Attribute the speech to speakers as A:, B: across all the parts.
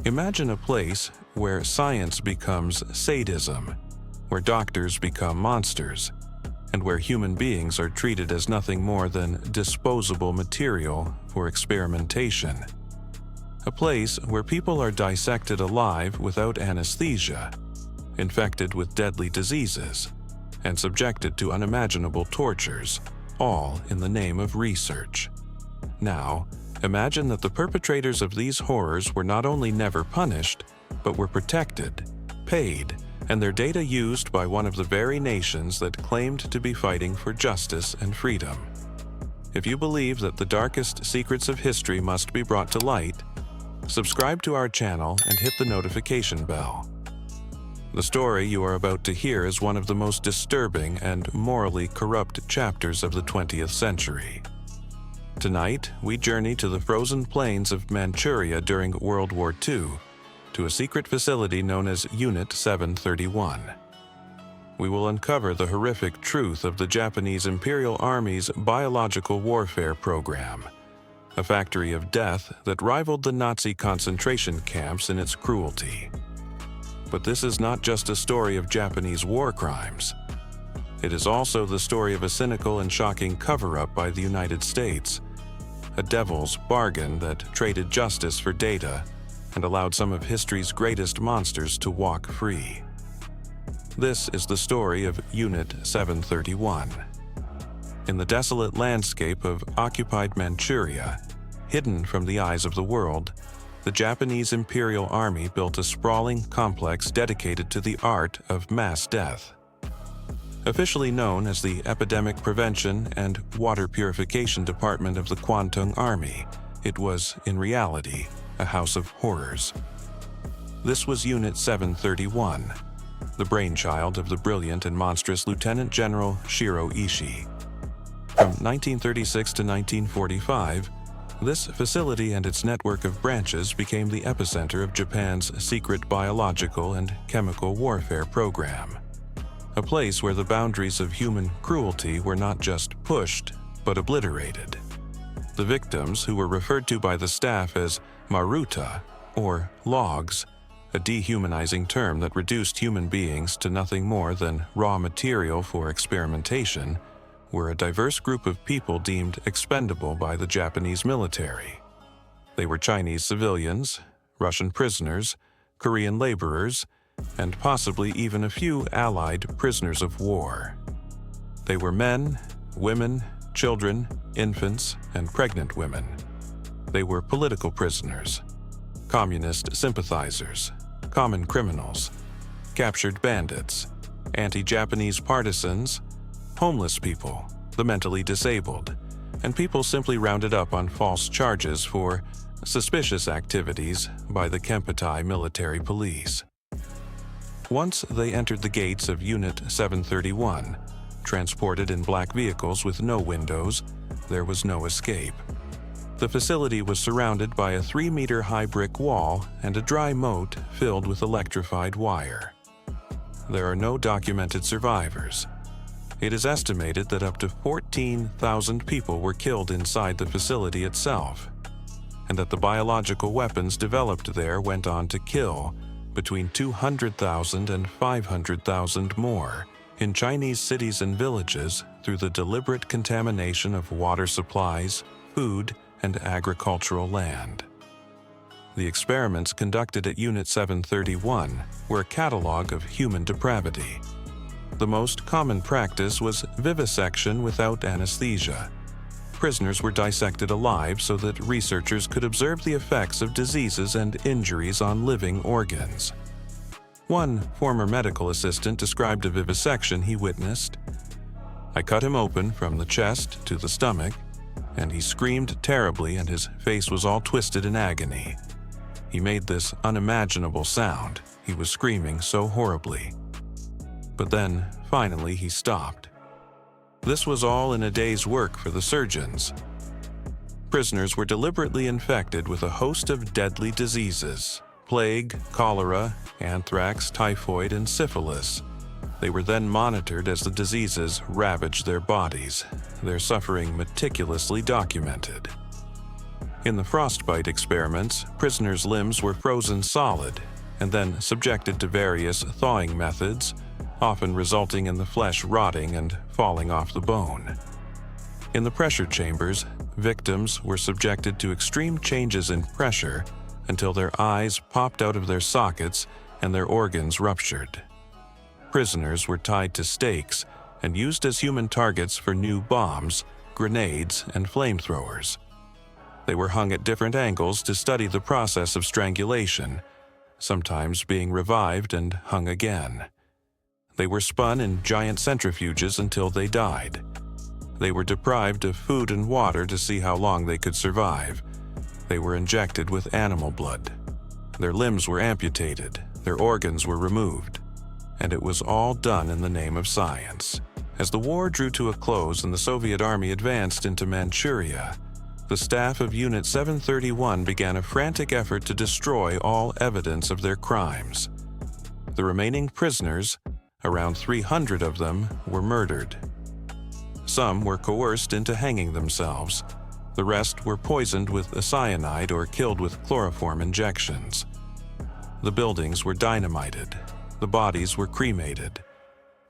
A: Imagine a place where science becomes sadism, where doctors become monsters, and where human beings are treated as nothing more than disposable material for experimentation. A place where people are dissected alive without anesthesia, infected with deadly diseases, and subjected to unimaginable tortures, all in the name of research. Now, imagine that the perpetrators of these horrors were not only never punished, but were protected, paid, and their data used by one of the very nations that claimed to be fighting for justice and freedom. If you believe that the darkest secrets of history must be brought to light, subscribe to our channel and hit the notification bell. The story you are about to hear is one of the most disturbing and morally corrupt chapters of the 20th century. Tonight, we journey to the frozen plains of Manchuria during World War II, to a secret facility known as Unit 731. We will uncover the horrific truth of the Japanese Imperial Army's biological warfare program, a factory of death that rivaled the Nazi concentration camps in its cruelty. But this is not just a story of Japanese war crimes. It is also the story of a cynical and shocking cover-up by the United States, a devil's bargain that traded justice for data and allowed some of history's greatest monsters to walk free. This is the story of Unit 731. In the desolate landscape of occupied Manchuria, hidden from the eyes of the world, the Japanese Imperial Army built a sprawling complex dedicated to the art of mass death. Officially known as the Epidemic Prevention and Water Purification Department of the Kwantung Army, it was, in reality, a house of horrors. This was Unit 731, the brainchild of the brilliant and monstrous Lieutenant General Shiro Ishii. From 1936 to 1945, this facility and its network of branches became the epicenter of Japan's secret biological and chemical warfare program, a place where the boundaries of human cruelty were not just pushed, but obliterated. The victims, who were referred to by the staff as maruta, or logs, a dehumanizing term that reduced human beings to nothing more than raw material for experimentation, were a diverse group of people deemed expendable by the Japanese military. They were Chinese civilians, Russian prisoners, Korean laborers, and possibly even a few Allied prisoners of war. They were men, women, children, infants, and pregnant women. They were political prisoners, communist sympathizers, common criminals, captured bandits, anti-Japanese partisans, homeless people, the mentally disabled, and people simply rounded up on false charges for suspicious activities by the Kempeitai military police. Once they entered the gates of Unit 731, transported in black vehicles with no windows, there was no escape. The facility was surrounded by a 3-meter-high brick wall and a dry moat filled with electrified wire. There are no documented survivors. It is estimated that up to 14,000 people were killed inside the facility itself, and that the biological weapons developed there went on to kill between 200,000 and 500,000 more in Chinese cities and villages through the deliberate contamination of water supplies, food, and agricultural land. The experiments conducted at Unit 731 were a catalog of human depravity. The most common practice was vivisection without anesthesia. Prisoners were dissected alive so that researchers could observe the effects of diseases and injuries on living organs. One former medical assistant described a vivisection he witnessed. "I cut him open from the chest to the stomach, and he screamed terribly and his face was all twisted in agony. He made this unimaginable sound. He was screaming so horribly. But then, finally, he stopped. This was all in a day's work for the surgeons. Prisoners were deliberately infected with a host of deadly diseases: plague, cholera, anthrax, typhoid, and syphilis. They were then monitored as the diseases ravaged their bodies, their suffering meticulously documented. In the frostbite experiments, prisoners' limbs were frozen solid and then subjected to various thawing methods, often resulting in the flesh rotting and falling off the bone. In the pressure chambers, victims were subjected to extreme changes in pressure until their eyes popped out of their sockets and their organs ruptured. Prisoners were tied to stakes and used as human targets for new bombs, grenades, and flamethrowers. They were hung at different angles to study the process of strangulation, sometimes being revived and hung again. They were spun in giant centrifuges until they died. They were deprived of food and water to see how long they could survive. They were injected with animal blood. Their limbs were amputated, their organs were removed, and it was all done in the name of science. As the war drew to a close and the Soviet army advanced into Manchuria, the staff of Unit 731 began a frantic effort to destroy all evidence of their crimes. The remaining prisoners, around 300 of them, were murdered. Some were coerced into hanging themselves. The rest were poisoned with a cyanide or killed with chloroform injections. The buildings were dynamited. The bodies were cremated.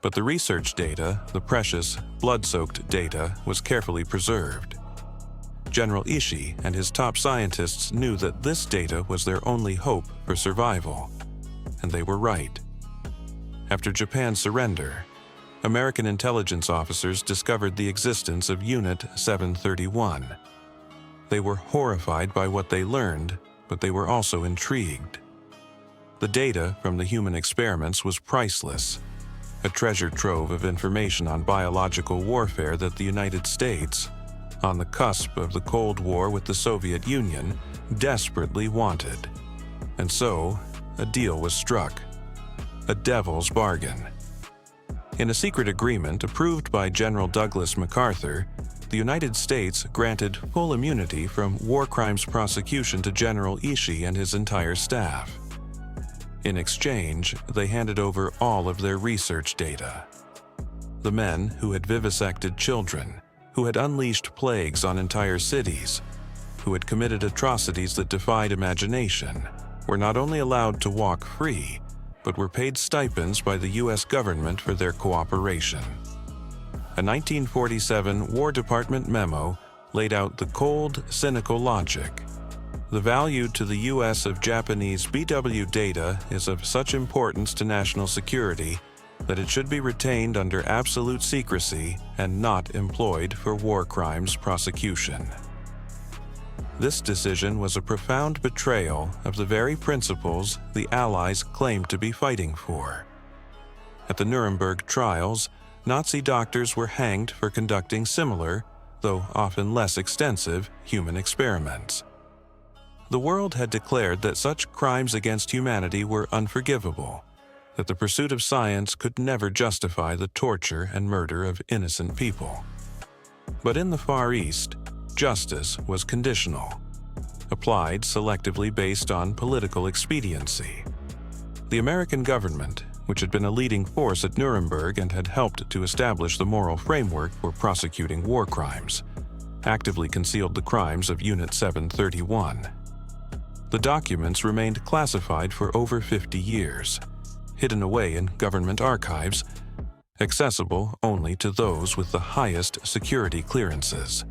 A: But the research data, the precious, blood-soaked data, was carefully preserved. General Ishii and his top scientists knew that this data was their only hope for survival, and they were right. After Japan's surrender, American intelligence officers discovered the existence of Unit 731. They were horrified by what they learned, but they were also intrigued. The data from the human experiments was priceless, a treasure trove of information on biological warfare that the United States, on the cusp of the Cold War with the Soviet Union, desperately wanted. And so, a deal was struck. A devil's bargain. In a secret agreement approved by General Douglas MacArthur, the United States granted full immunity from war crimes prosecution to General Ishii and his entire staff. In exchange, they handed over all of their research data. The men who had vivisected children, who had unleashed plagues on entire cities, who had committed atrocities that defied imagination, were not only allowed to walk free, but were paid stipends by the U.S. government for their cooperation. A 1947 War Department memo laid out the cold, cynical logic. The value to the U.S. of Japanese BW data is of such importance to national security that it should be retained under absolute secrecy and not employed for war crimes prosecution. This decision was a profound betrayal of the very principles the Allies claimed to be fighting for. At the Nuremberg trials, Nazi doctors were hanged for conducting similar, though often less extensive, human experiments. The world had declared that such crimes against humanity were unforgivable, that the pursuit of science could never justify the torture and murder of innocent people. But in the Far East, justice was conditional, applied selectively based on political expediency. The American government, which had been a leading force at Nuremberg and had helped to establish the moral framework for prosecuting war crimes, actively concealed the crimes of Unit 731. The documents remained classified for over 50 years, hidden away in government archives, accessible only to those with the highest security clearances.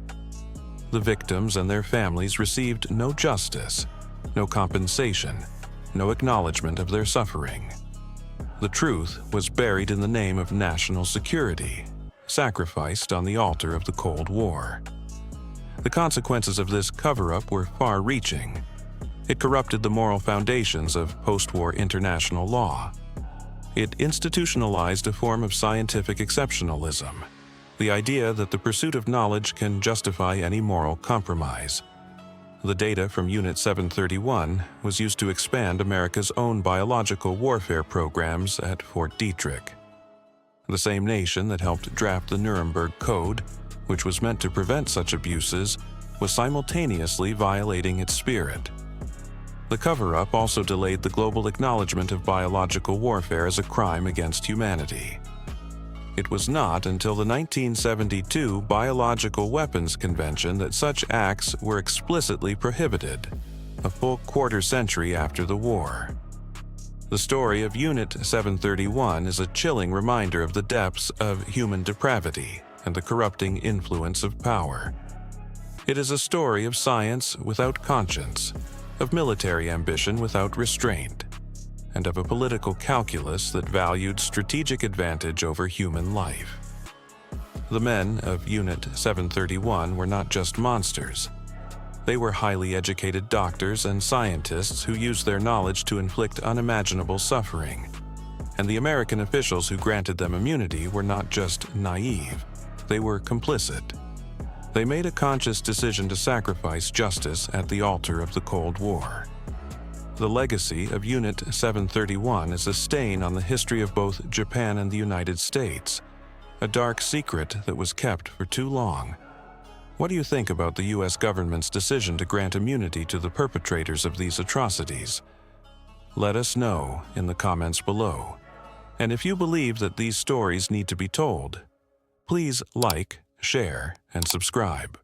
A: The victims and their families received no justice, no compensation, no acknowledgement of their suffering. The truth was buried in the name of national security, sacrificed on the altar of the Cold War. The consequences of this cover-up were far-reaching. It corrupted the moral foundations of post-war international law. It institutionalized a form of scientific exceptionalism, the idea that the pursuit of knowledge can justify any moral compromise. The data from Unit 731 was used to expand America's own biological warfare programs at Fort Detrick. The same nation that helped draft the Nuremberg Code, which was meant to prevent such abuses, was simultaneously violating its spirit. The cover-up also delayed the global acknowledgement of biological warfare as a crime against humanity. It was not until the 1972 Biological Weapons Convention that such acts were explicitly prohibited, a full quarter-century after the war. The story of Unit 731 is a chilling reminder of the depths of human depravity and the corrupting influence of power. It is a story of science without conscience, of military ambition without restraint, and of a political calculus that valued strategic advantage over human life. The men of Unit 731 were not just monsters. They were highly educated doctors and scientists who used their knowledge to inflict unimaginable suffering. And the American officials who granted them immunity were not just naive, they were complicit. They made a conscious decision to sacrifice justice at the altar of the Cold War. The legacy of Unit 731 is a stain on the history of both Japan and the United States, a dark secret that was kept for too long. What do you think about the U.S. government's decision to grant immunity to the perpetrators of these atrocities? Let us know in the comments below. And if you believe that these stories need to be told, please like, share, and subscribe.